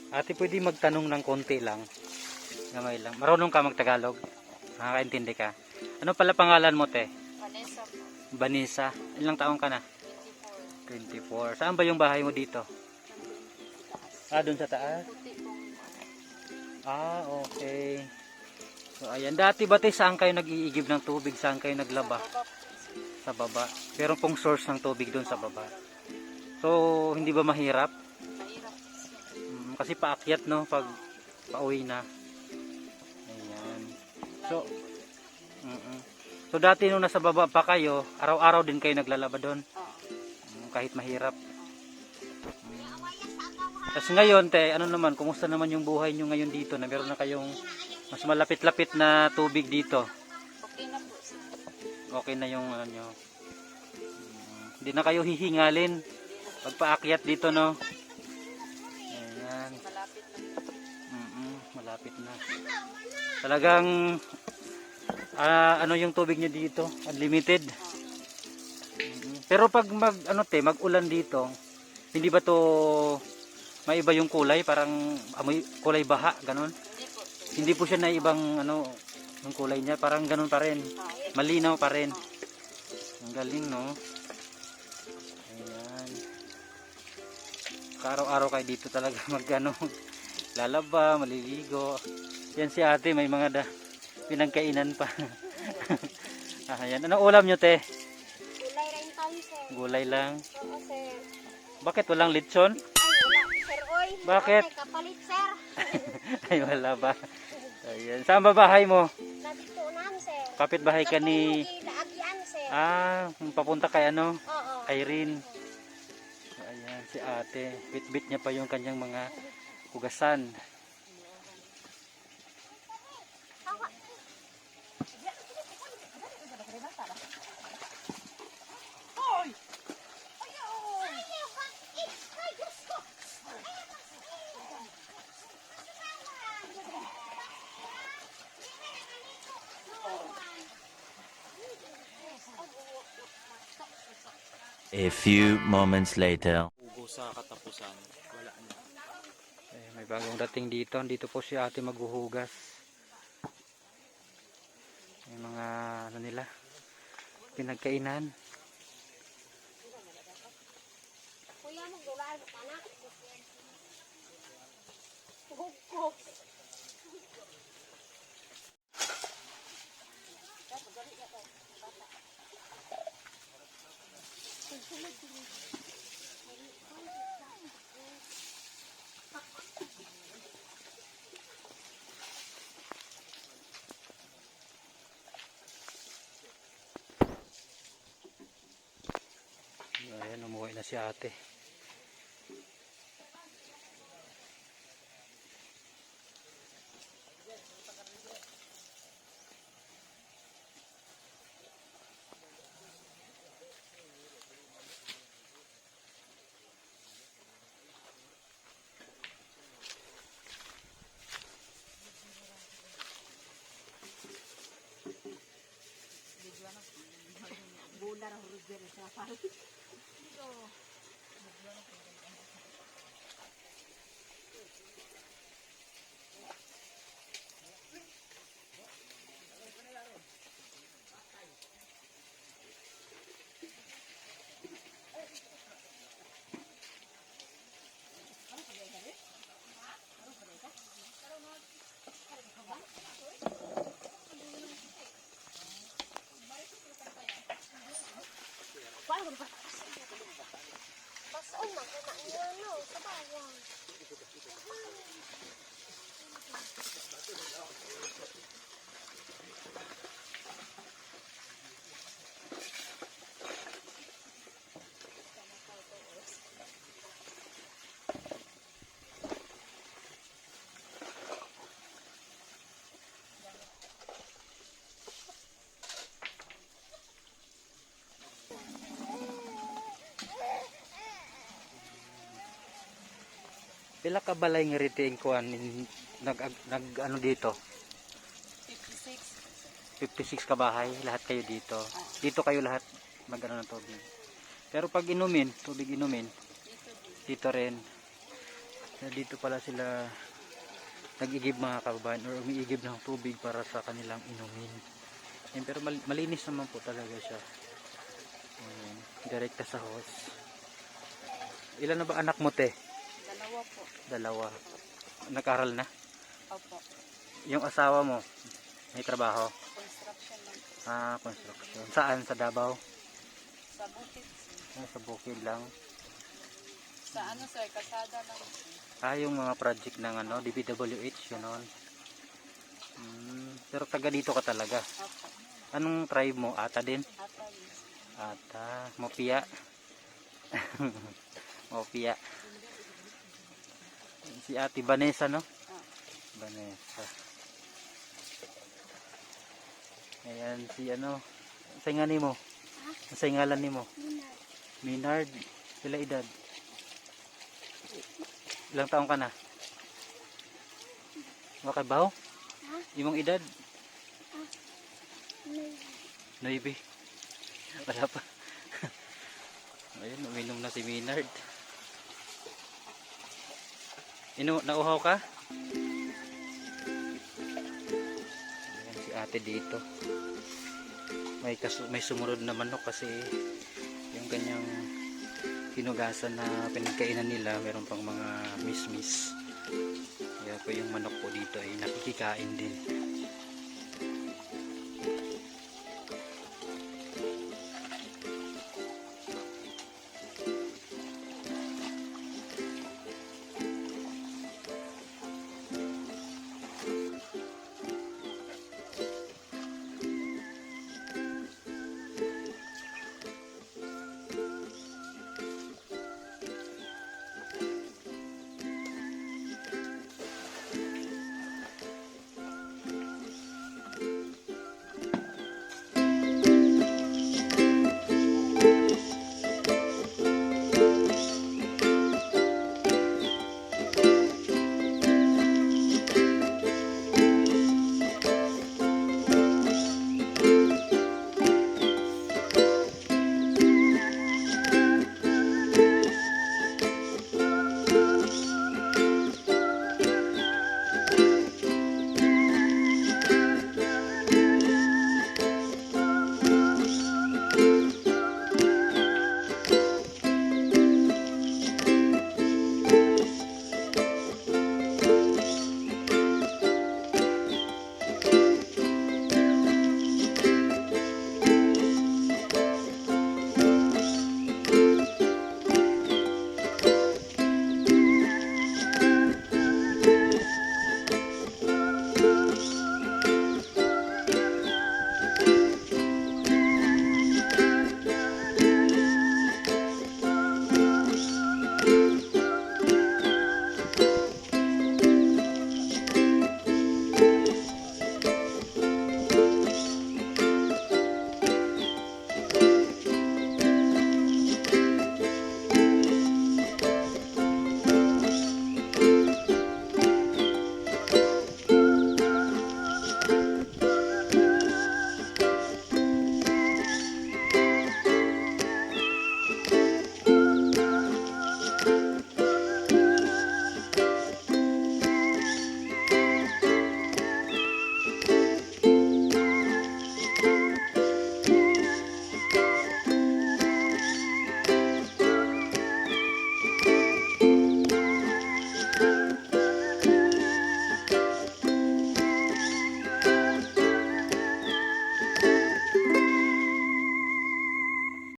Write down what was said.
Ate, pwede magtanong ng konti lang. Gamay lang. Marunong ka magtagalog? Nakakaintindi ka? Ano pala pangalan mo, te? Vanessa po. Vanessa. Ilang taong ka na? 24. 24. Saan ba yung bahay mo dito? Doon sa taas? Puti pong Okay. So, ayan. Dati ba, te, saan kayo nag-iigib ng tubig? Saan kayo naglaba? baba. Sa baba. Pero pong source ng tubig doon sa baba. So, hindi ba mahirap? Mahirap. Kasi paakyat, no? Pag pauwi na. Ayan. So, so dati nung nasa baba pa kayo, araw-araw din kayo naglalaba doon. Kahit mahirap. Tapos ngayon, te, ano naman, kumusta naman yung buhay nyo ngayon dito na meron na kayong mas malapit-lapit na tubig dito? Okay na po. Okay na yung ano nyo. Hindi na kayo hihingalin pag paakyat dito, no? Ayan. Malapit na. Malapit na. Talagang ano yung tubig nyo dito? Unlimited. Pero pag mag-ulan dito, hindi ba to maiba yung kulay? Parang amoy kulay baha, ganun? Hindi po. Hindi po siya na ibang yung kulay niya, parang ganun pa rin. Malinaw pa rin. Ang galing, no? Ayan. Araw-araw kayo dito talaga lalaba, maliligo. Yan si ate, may mga pinagkainan pa. Ayan. Anong ulam nyo, te? Gulay rin tayo, sir. Gulay lang. Oo, sir. Bakit walang lechon? Ay, wala, sir. Oy. Bakit? Ay, kapalit, sir. Ay, wala ba? Ayan. Saan ba bahay mo? Nandito na, sir. Kapit bahay ka ni... Laagian, sir. Papunta kay Oo. Irene. Ayan, si ate. Bit-bit niya pa yung kanyang mga hugasan. A few moments later. Ugo sa katapusan, wala na. May bagong dating dito. Dito po si ate maghuhugas. May mga nila pinagkainan. Kuya, magdulay ka na. Hugkok. Ayan, umuwi na si ate. Basoon na, kumain na, sa bayan. Pila ka balay nga rito ang kuan nag dito? 56. 56 ka bahay, lahat kayo dito. Dito kayo lahat ng tubig. Pero pag tubig inumin, dito rin. Kaya dito pala sila nag-igib mga kababayan or umiigib ng tubig para sa kanilang inumin. Ayan, pero malinis naman po talaga siya. Ayan, direkta sa hose. Ilan na ba anak mo, te? Dalawa po. Dalawa. Nag-aral na? Opo. Yung asawa mo, may trabaho? Construction lang. Construction. Saan? Sa Davao? Sa bukid. Sa bukid lang. Sa ano sir, kasada lang. Yung mga project ng DPWH, yun on. Pero taga dito ka talaga. Opo. Anong tribe mo? Ata din? Atay. Ata. Mopia. Mopia. Si Ate Vanessa, no? Vanessa. Ayan, si sa nga ni mo? Sa ngalan ni mo? Minard. Sila edad? Ilang taong ka na? Makabaw? Imong edad? 9. Wala pa. Ayun, uminom na si Minard. Nauhaw ka? Ayan si ate dito. May sumunod na manok kasi yung kanyang hinugasan na pinagkainan nila, meron pang mga mismis. Kaya po yung manok po dito ay nakikikain din.